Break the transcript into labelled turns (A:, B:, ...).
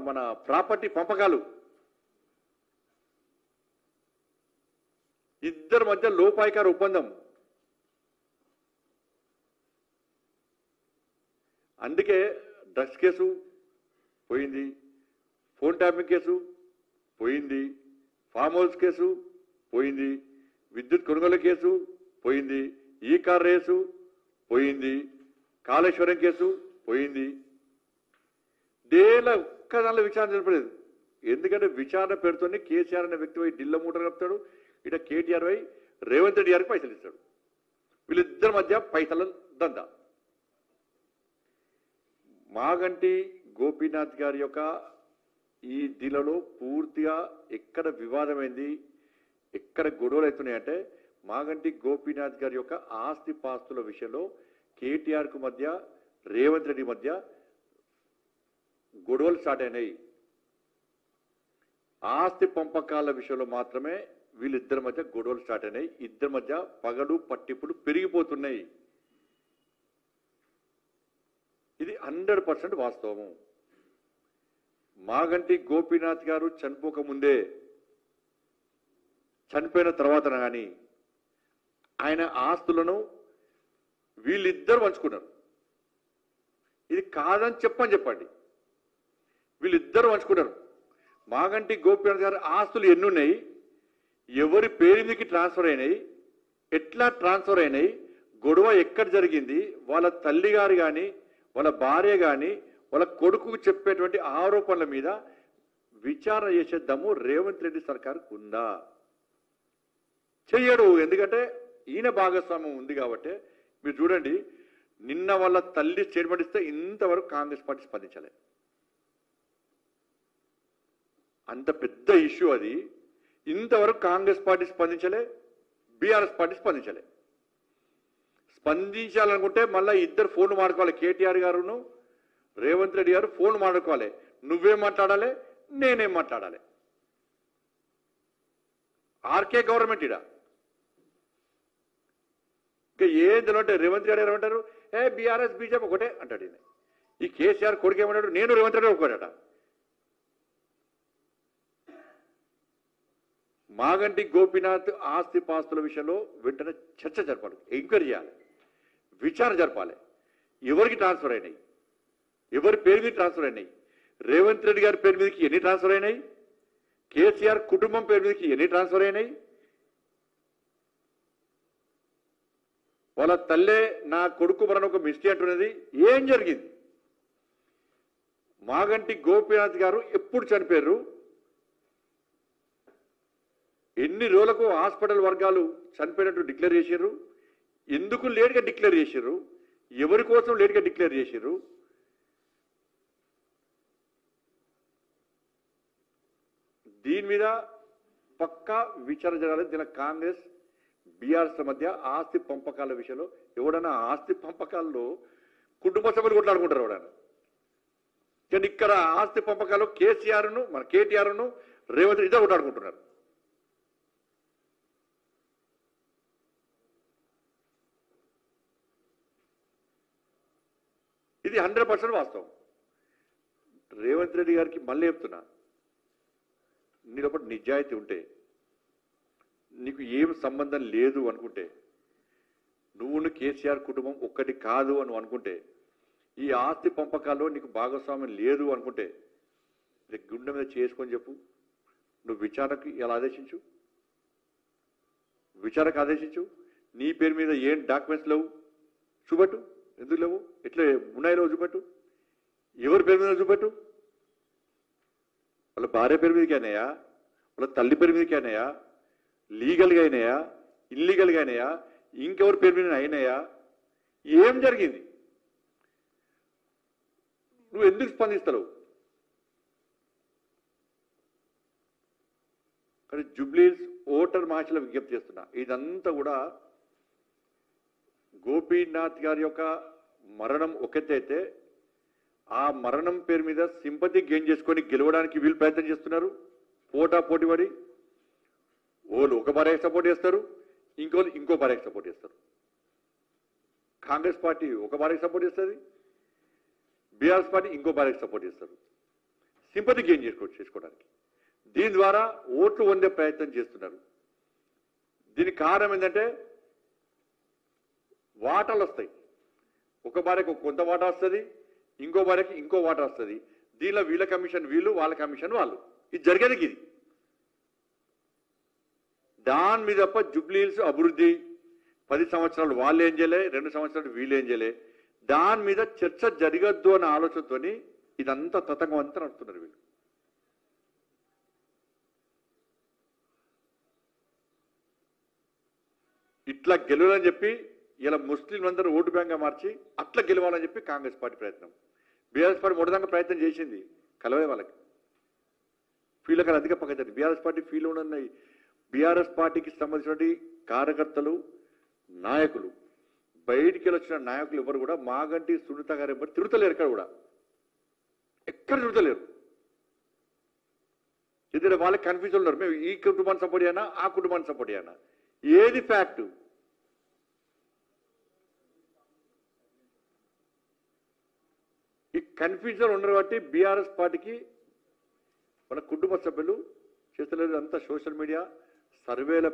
A: మన ప్రాపర్టీ పంపకాలు ఇద్దరి మధ్య లోపాయికార ఒప్పందం. అందుకే డ్రగ్స్ కేసు పోయింది, ఫోన్ ట్యాపింగ్ కేసు పోయింది, ఫామ్ హౌస్ కేసు పోయింది, విద్యుత్ కొనుగోలు కేసు పోయింది, ఈ కార్ రేసు పోయింది, కాళేశ్వరం కేసు పోయింది. ఒక్క దానిలో విచారణ జరపలేదు. ఎందుకంటే విచారణ పేరుతోనే కేసీఆర్ అనే వ్యక్తి పోయి ఢిల్లీ మూటలు కలుపుతాడు, ఇట కేటీఆర్ పోయి రేవంత్ రెడ్డి గారికి పైసలు ఇస్తాడు. వీళ్ళిద్దరి మధ్య పైసల దందా. మాగంటి గోపీనాథ్ గారి యొక్క ఈ దీనిలో పూర్తిగా ఎక్కడ వివాదమైంది, ఎక్కడ గొడవలు అవుతున్నాయంటే మాగంటి గోపీనాథ్ గారి యొక్క ఆస్తి పాస్తుల విషయంలో కేటీఆర్కు మధ్య రేవంత్ రెడ్డి మధ్య గొడవలు స్టార్ట్ అయినాయి. ఆస్తి పంపకాల విషయంలో మాత్రమే వీళ్ళిద్దరి మధ్య గొడవలు స్టార్ట్ అయినాయి. ఇద్దరి మధ్య పగడు పట్టింపులు పెరిగిపోతున్నాయి. ఇది 100% వాస్తవము. మాగంటి గోపీనాథ్ గారు చనిపోకముందే, చనిపోయిన తర్వాత కానీ ఆయన ఆస్తులను వీళ్ళిద్దరు పంచుకున్నారు. ఇది కాదని చెప్పండి. వీళ్ళిద్దరు పంచుకున్నారు. మాగంటి గోపీనాథ్ గారు ఆస్తులు ఎన్ని ఉన్నాయి, ఎవరి పేరు మీదకి ట్రాన్స్ఫర్ అయినాయి, ఎట్లా ట్రాన్స్ఫర్ అయినాయి, గొడవ ఎక్కడ జరిగింది, వాళ్ళ తల్లి గారు కానీ వాళ్ళ భార్య కానీ వాళ్ళ కొడుకు చెప్పేటువంటి ఆరోపణల మీద విచారణ చేసేద్దాము రేవంత్ రెడ్డి సర్కార్కు ఉందా? చెయ్యడు. ఎందుకంటే ఈయన భాగస్వామ్యం ఉంది కాబట్టి. మీరు చూడండి, నిన్న వాళ్ళ తల్లి స్టేట్మెంట్ ఇస్తే ఇంతవరకు కాంగ్రెస్ పార్టీ స్పందించలే. అంత పెద్ద ఇష్యూ అది. ఇంతవరకు కాంగ్రెస్ పార్టీ స్పందించలే, బీఆర్ఎస్ పార్టీ స్పందించలే. స్పందించాలనుకుంటే మళ్ళీ ఇద్దరు ఫోన్లు మాడుకోవాలి. కేటీఆర్ గారును రేవంత్ రెడ్డి గారు ఫోన్ మాడుకోవాలి. నువ్వేం మాట్లాడాలి, నేనేం మాట్లాడాలి. ఆర్కే గవర్నమెంట్ ఇడ ఇంకా ఏం తెలియటే రేవంత్ రెడ్డి గారు ఏమంటారు, బీఆర్ఎస్ బీజేపీ ఒకటే అంటాడు. ఈ కేసీఆర్ కొడుకు ఏమన్నాడు, నేను రేవంత్ రెడ్డి ఒకటట. మాగంటి గోపీనాథ్ ఆస్తి పాస్తుల విషయంలో వెంటనే చర్చ జరపాలి, ఎంక్వైరీ చేయాలి, విచారణ జరపాలి. ఎవరికి ట్రాన్స్ఫర్ అయినాయి, ఎవరి పేరు మీద ట్రాన్స్ఫర్ అయినాయి, రేవంత్ రెడ్డి గారి పేరు మీదకి ఎన్ని ట్రాన్స్ఫర్ అయినాయి, కేసీఆర్ కుటుంబం పేరు మీదకి ఎన్ని ట్రాన్స్ఫర్ అయినాయి, వాళ్ళ తల్లే నా కొడుకు మన ఒక మిస్టేక్ అంటున్నది, ఏం జరిగింది, మాగంటి గోపీనాథ్ గారు ఎప్పుడు చనిపోయారు, ఎన్ని రోజులకు హాస్పిటల్ వర్గాలు చనిపోయినట్టు డిక్లేర్ చేశారు, ఎందుకు లేట్గా డిక్లేర్ చేశారు, ఎవరి కోసం లేట్గా డిక్లేర్ చేశారు, దీని మీద పక్కా విచారణ జరగాలి. దీని కాంగ్రెస్ బీఆర్ఎస్ మధ్య ఆస్తి పంపకాల విషయంలో ఎవడన్నా ఆస్తి పంపకాల్లో కుటుంబ సభ్యులు కొట్లాడుకుంటారు ఎవడన్నా. కానీ ఇక్కడ ఆస్తి పంపకాలు కేసీఆర్ను మన కేటీఆర్ను రేవంత్ రెడ్డి కొట్లాడుకుంటున్నారు. ఇది 100% వాస్తవం. రేవంత్ రెడ్డి గారికి మళ్ళీ చెప్తున్నా, నీ లోపల నిజాయితీ ఉంటే, నీకు ఏం సంబంధం లేదు అనుకుంటే, నువ్వు కేసీఆర్ కుటుంబం ఒక్కటి కాదు అని అనుకుంటే, ఈ ఆస్తి పంపకాల్లో నీకు భాగస్వామ్యం లేదు అనుకుంటే గుండె మీద చేసుకొని చెప్పు. నువ్వు విచారణకు ఎలా ఆదేశించు, విచారణకు ఆదేశించు. నీ పేరు మీద ఏం డాక్యుమెంట్స్ లేవు చూపెట్టు. ఎందుకు లేవు, ఎట్లా ఉన్నాయో చూపెట్టు. ఎవరి పేరు మీద చూపెట్టు. వాళ్ళ భార్య పేరు మీదకి అయినాయా, వాళ్ళ తల్లి పేరు మీదకి అయినాయా, లీగల్గా అయినాయా, ఇల్లీగల్గా అయినాయా, ఇంకెవరి పేరు మీద అయినాయా, ఏం జరిగింది, నువ్వు ఎందుకు స్పందిస్తలేవు? కానీ జూబ్లీస్ ఓటర్ మహాశయుల విజ్ఞప్తి చేస్తున్నా, ఇదంతా కూడా గోపీనాథ్ గారి యొక్క మరణం ఒకటైతే ఆ మరణం పేరు మీద సింపతి గెయిన్ చేసుకొని గెలవడానికి వీళ్ళు ప్రయత్నం చేస్తున్నారు. పోటీ పడి వాళ్ళు ఒక భార్యకి సపోర్ట్ చేస్తారు, ఇంకోళ్ళు ఇంకో భార్యకి సపోర్ట్ చేస్తారు. కాంగ్రెస్ పార్టీ ఒక భార్యకి సపోర్ట్ చేస్తుంది, బీఆర్ఎస్ పార్టీ ఇంకో భార్యకి సపోర్ట్ చేస్తారు. సింపతి గెయిన్ చేసుకోవడానికి. దీని ద్వారా ఓట్లు పొందే ప్రయత్నం చేస్తున్నారు. దీనికి కారణం ఏంటంటే వాటాలు వస్తాయి. ఒక భార్యకు కొంత వాటా వస్తుంది, ఇంకో భార్యకి ఇంకో వాటా వస్తుంది. దీనిలో వీళ్ళ కమిషన్ వీళ్ళు, వాళ్ళ కమిషన్ వాళ్ళు. ఇది జరిగేది ఇది. దాని మీద తప్ప జూబ్లీహిల్స్ అభివృద్ధి 10 సంవత్సరాలు వాళ్ళు ఏం చేయలే, 2 సంవత్సరాలు వీళ్ళు ఏం చేయలే, దాని మీద చర్చ జరగద్దు అనే ఆలోచనతోని ఇదంతా తతంగం అంతా నడుస్తున్నారు వీళ్ళు. ఇట్లా గెలవాలని చెప్పి ఇలా ముస్లింలందరూ ఓటు బ్యాంక్గా మార్చి అట్లా గెలవాలని చెప్పి కాంగ్రెస్ పార్టీ ప్రయత్నం. బీఆర్ఎస్ పార్టీ మొదటిదాకా ప్రయత్నం చేసింది, కలవే వాళ్ళకి ఫీల్డ్ కానీ అధిక పక్కన. బీఆర్ఎస్ పార్టీ ఫీల్డ్ ఉన్నాయి. బీఆర్ఎస్ పార్టీకి సంబంధించిన కార్యకర్తలు, నాయకులు, బయటికి వచ్చిన నాయకులు ఎవరు కూడా మాగంటి సునీత గారు ఎవరు తిరుగుతలేరు. ఎక్కడ తిరుగుతలేరు. ఎందుకంటే వాళ్ళకి కన్ఫ్యూజన్ ఉన్నారు. మేము ఈ కుటుంబాన్ని సపోర్ట్ చేయనా, ఆ కుటుంబాన్ని సపోర్ట్ చేయనా, ఏది ఫ్యాక్ట్? ఈ కన్ఫ్యూజన్ ఉండరు బట్టి బీఆర్ఎస్ పార్టీకి వాళ్ళ కుటుంబ సభ్యులు చేస్తలేదు. అంతా సోషల్ మీడియా సర్వేల